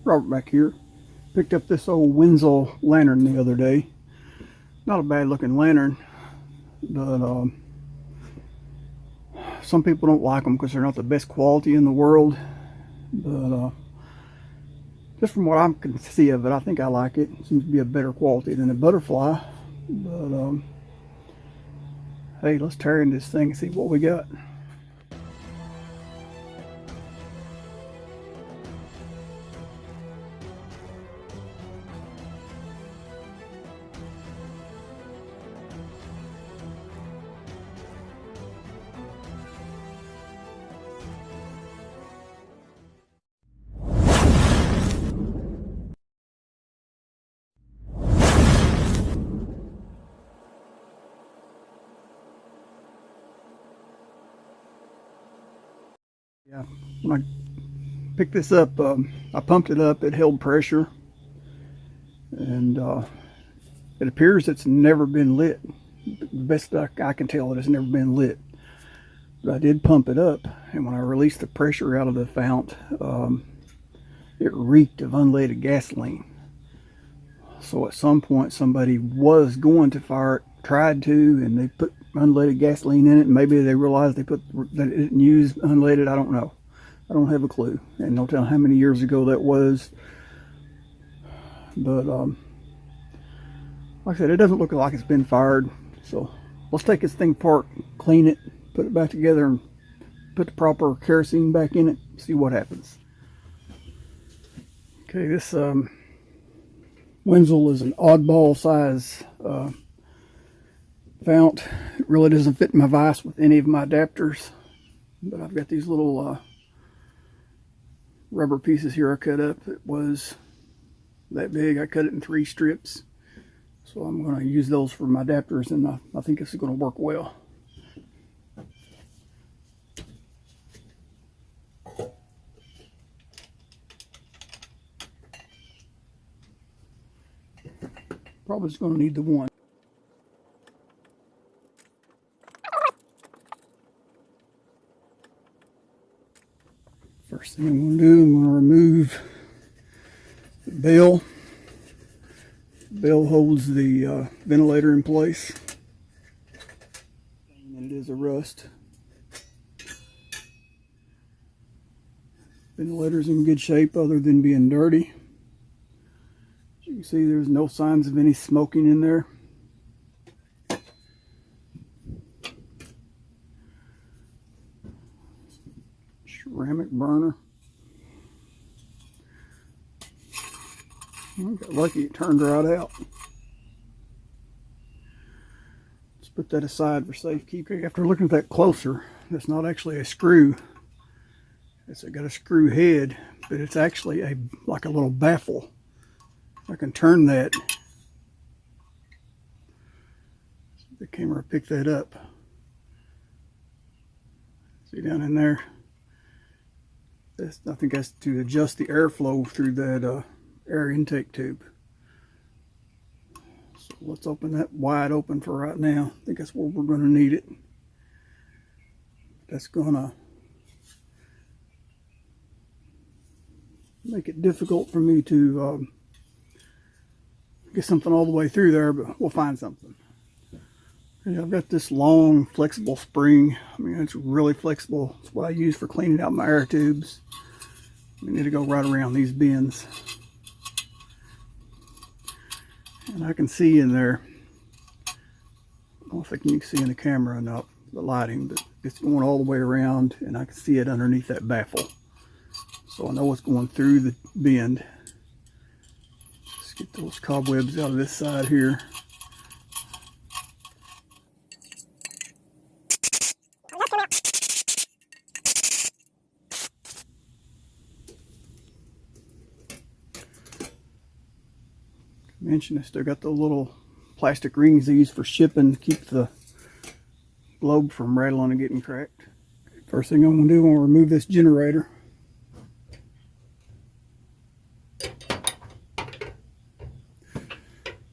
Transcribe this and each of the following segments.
Robert back here. Picked up this old Wenzel lantern the other day. Not a bad looking lantern, but some people don't like them because they're not the best quality in the world. But just from what I can see of it, I think I like it. It seems to be a better quality than a butterfly. But hey, let's tear in this thing and see what we got. Yeah, when I picked this up, I pumped it up. It held pressure, and it appears it's never been lit. The best I can tell, it has never been lit. But I did pump it up, and when I released the pressure out of the fount, it reeked of unleaded gasoline. So at some point, somebody was going to fire it, tried to, and they put unleaded gasoline in it, and maybe they realized that it didn't use unleaded. I don't know. I don't have a clue, and no telling how many years ago that was. But like I said, it doesn't look like it's been fired. So let's take this thing apart, clean it, put it back together, and put the proper kerosene back in it, see what happens. Okay, this Wenzel is an oddball size fount. It really doesn't fit in my vise with any of my adapters, but I've got these little rubber pieces here I cut up. It was that big. I cut it in 3 strips, so I'm going to use those for my adapters, and I think this is going to work well. Probably just going to need the one. First thing I'm going to do, I'm going to remove the bell. The bell holds the ventilator in place, and it is a rust. Ventilator's in good shape other than being dirty. As you can see, there's no signs of any smoking in there. Ceramic burner. I got lucky, it turned right out. Let's put that aside for safekeeping. After looking at that closer, that's not actually a screw. It's got a screw head, but it's actually like a little baffle. I can turn that. The camera picked that up. See down in there? I think that's to adjust the airflow through that air intake tube. So let's open that wide open for right now. I think that's where we're going to need it. That's going to make it difficult for me to get something all the way through there, but we'll find something. Okay, I've got this long flexible spring. I mean, it's really flexible. It's what I use for cleaning out my air tubes. We need to go right around these bends. And I can see in there, I don't know if you can see in the camera or not, the lighting, but it's going all the way around, and I can see it underneath that baffle. So I know it's going through the bend. Let's get those cobwebs out of this side here. Mention I still got the little plastic rings they use for shipping to keep the globe from rattling and getting cracked. First thing I'm going to do, I'm going to remove this generator.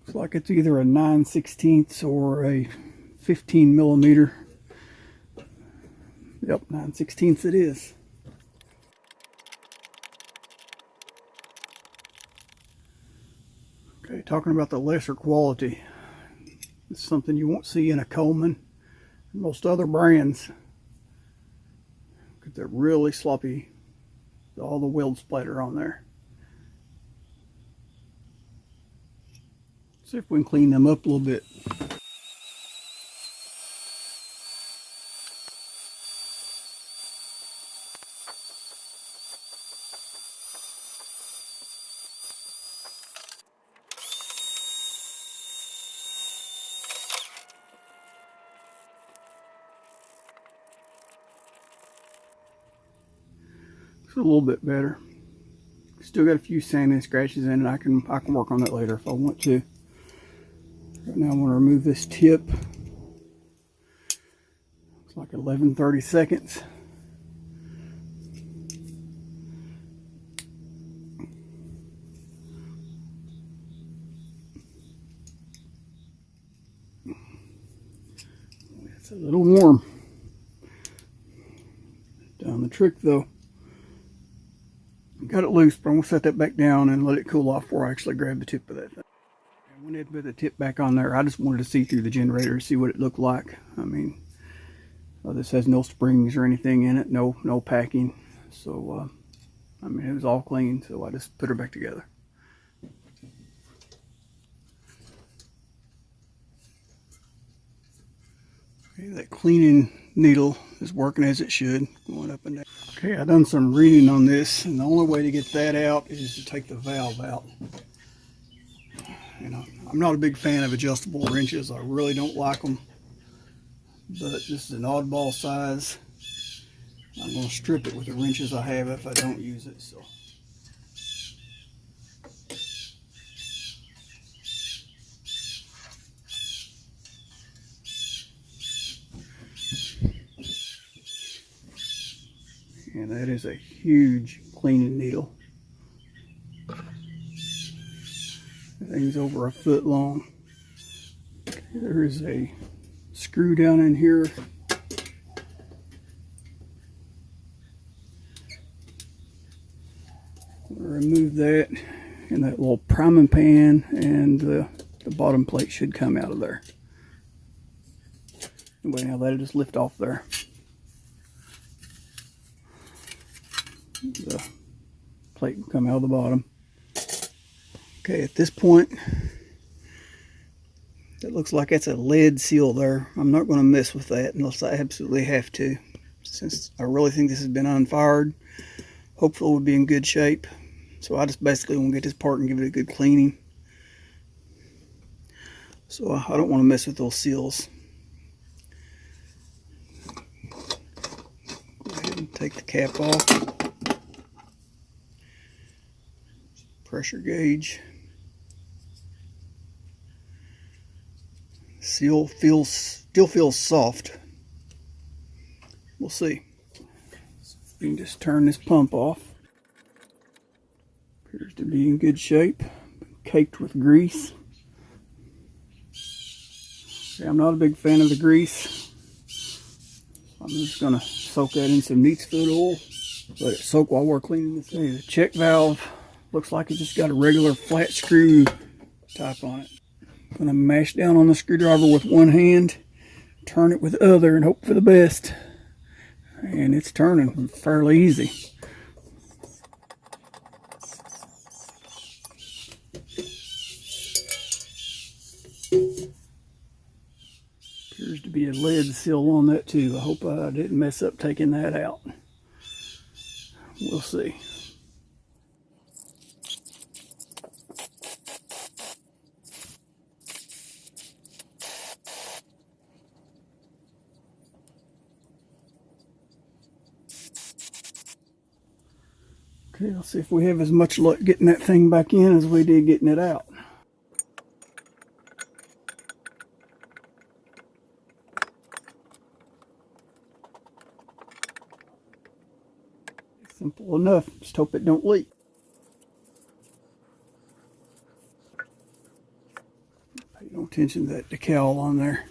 Looks like it's either a 9/16 or a 15 millimeter. Yep, 9/16 it is. Okay, talking about the lesser quality. It's something you won't see in a Coleman. Most other brands, they're really sloppy. All the weld splatter on there. See if we can clean them up a little bit. A little bit better. Still got a few sand and scratches in it. I can work on that later if I want to. Right now I want to remove this tip. It's like 11-30 seconds. It's a little warm. Done the trick though. Got it loose, but I'm going to set that back down and let it cool off before I actually grab the tip of that thing. And when I put the tip back on there, I just wanted to see through the generator, see what it looked like. I mean, this has no springs or anything in it, no packing. So, I mean, it was all clean, so I just put her back together. Okay, that cleaning needle is working as it should, going up and down. Okay, I've done some reading on this, and the only way to get that out is to take the valve out. You know, I'm not a big fan of adjustable wrenches. I really don't like them, but this is an oddball size. I'm going to strip it with the wrenches I have if I don't use it. So. And that is a huge cleaning needle. That thing's over 1 foot long. Okay, there is a screw down in here. Remove that, and that little priming pan and the bottom plate should come out of there. Anyway, now that'll just lift off there. The plate can come out of the bottom. Okay, at this point, it looks like that's a lead seal there. I'm not going to mess with that unless I absolutely have to, since I really think this has been unfired. Hopefully it will be in good shape. So I just basically want to get this part and give it a good cleaning. So I don't want to mess with those seals. Go ahead and take the cap off. Pressure gauge. Seal still feels soft. We'll see. We can just turn this pump off. Appears to be in good shape. Caked with grease. Okay, I'm not a big fan of the grease. I'm just going to soak that in some neat's foot oil. Let it soak while we're cleaning this thing. The check valve looks like it just got a regular flat screw type on it. I'm going to mash down on the screwdriver with one hand, turn it with the other, and hope for the best. And it's turning fairly easy. Appears to be a lead seal on that too. I hope I didn't mess up taking that out. We'll see. Okay, let's see if we have as much luck getting that thing back in as we did getting it out. Simple enough, just hope it don't leak. Pay no attention to that decal on there.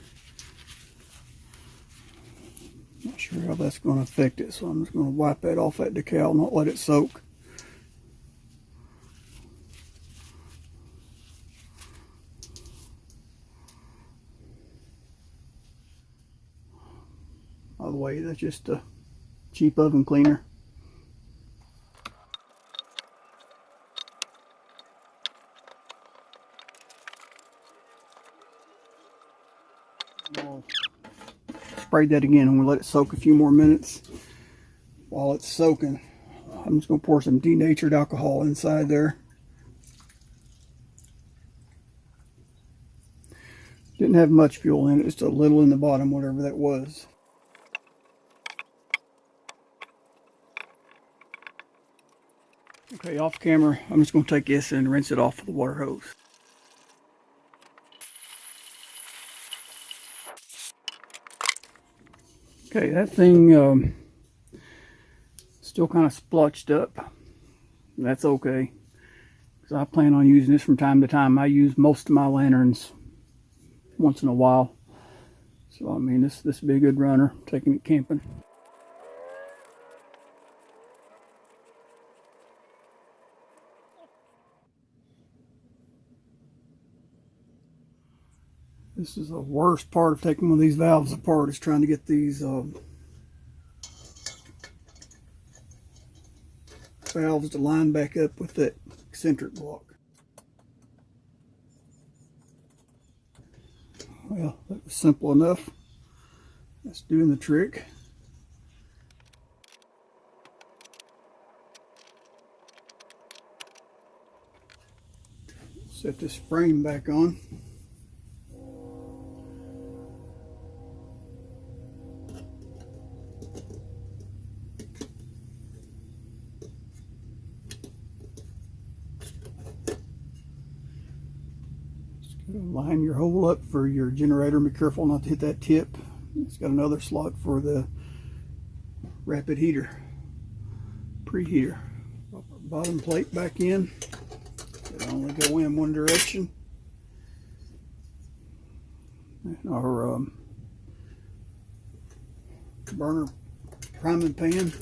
Not sure how that's going to affect it, so I'm just going to wipe that off that decal, not let it soak. the way. That's just a cheap oven cleaner. I'll spray that again. I'm going to let it soak a few more minutes. While it's soaking, I'm just going to pour some denatured alcohol inside there. Didn't have much fuel in it, just a little in the bottom, whatever that was. Okay, off camera, I'm just going to take this and rinse it off with the water hose. Okay, that thing still kind of splotched up. That's okay, because I plan on using this from time to time. I use most of my lanterns once in a while. So I mean, this would be a good runner, taking it camping. This is the worst part of taking one of these valves apart, is trying to get these valves to line back up with that eccentric block. Well, that was simple enough. That's doing the trick. Set this frame back on. Line your hole up for your generator. Be careful not to hit that tip. It's got another slot for the rapid heater, preheater. Pop our bottom plate back in. It'll only go in one direction. And our burner priming pan.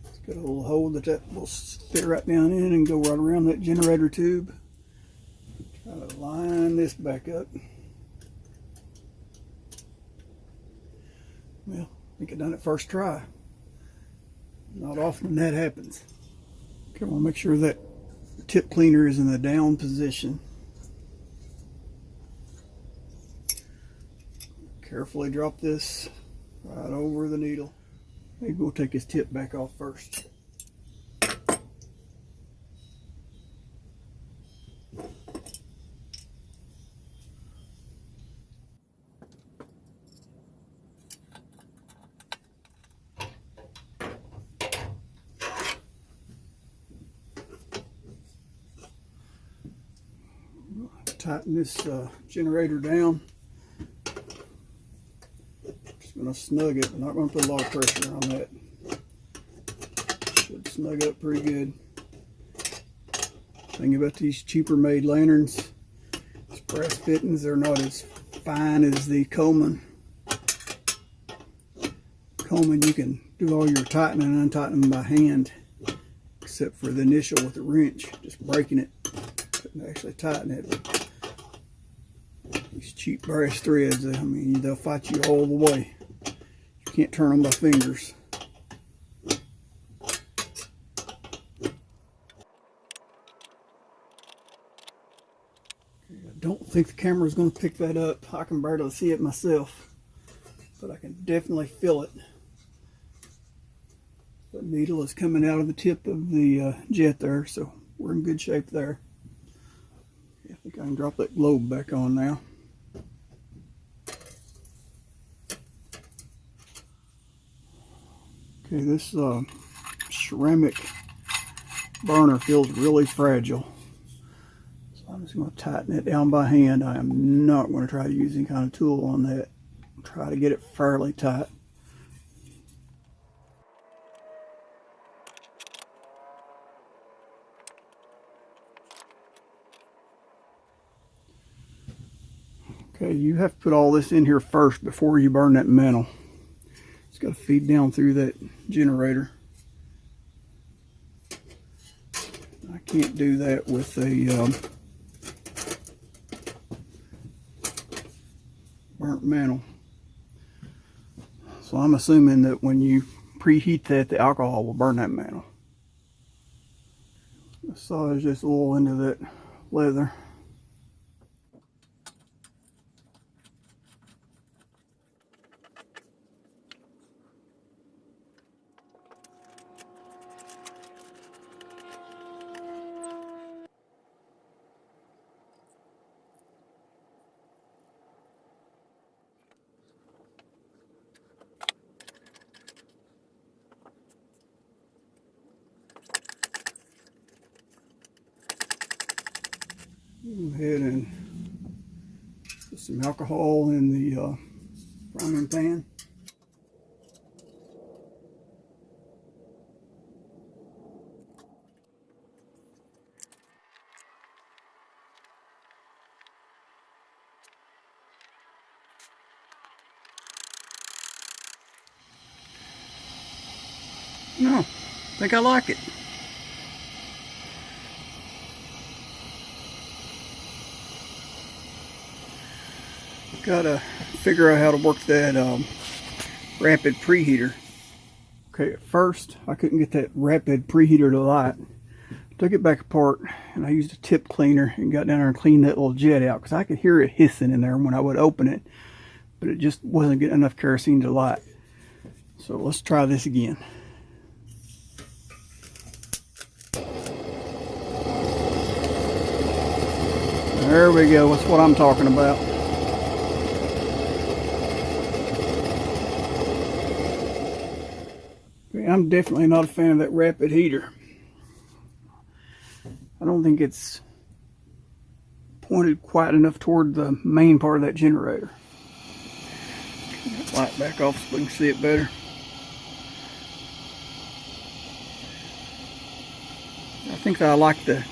It's got a little hole that will fit right down in and go right around that generator tube. Try to line this back up. Well, I think I done it first try. Not often that happens. Okay, I want to make sure that tip cleaner is in the down position. Carefully drop this right over the needle. Maybe we'll take his tip back off first. Tighten this generator down. Just going to snug it. I'm not going to put a lot of pressure on that. Should snug up pretty good. Thing about these cheaper made lanterns, these brass fittings, they're not as fine as the Coleman. Coleman, you can do all your tightening and untightening by hand, except for the initial with the wrench, just breaking it. Couldn't actually tighten it. These cheap brass threads, I mean, they'll fight you all the way. You can't turn them by fingers. I don't think the camera is going to pick that up. I can barely see it myself, but I can definitely feel it. The needle is coming out of the tip of the jet there, so we're in good shape there. I think I can drop that globe back on now. Okay, this ceramic burner feels really fragile. So I'm just going to tighten it down by hand. I am not going to try to use any kind of tool on that. Try to get it fairly tight. Okay, you have to put all this in here first before you burn that metal. It's got to feed down through that generator. I can't do that with a burnt mantle. So So I'm assuming that when you preheat that, the alcohol will burn that mantle. Massage this oil into that leather. Go ahead and put some alcohol in the frying pan. No, I think I like it. Gotta figure out how to work that rapid preheater. Okay, at first I couldn't get that rapid preheater to light. Took it back apart and I used a tip cleaner and got down there and cleaned that little jet out because I could hear it hissing in there when I would open it, but it just wasn't getting enough kerosene to light. So let's try this again. There we go, that's what I'm talking about. I'm definitely not a fan of that rapid heater. I don't think it's pointed quite enough toward the main part of that generator. Light back off so we can see it better. I think that I like the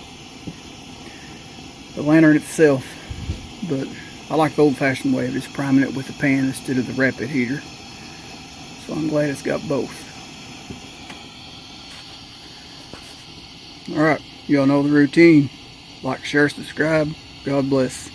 lantern itself, but I like the old-fashioned way of just priming it with the pan instead of the rapid heater. So I'm glad it's got both. Alright, y'all know the routine. Like, share, subscribe. God bless.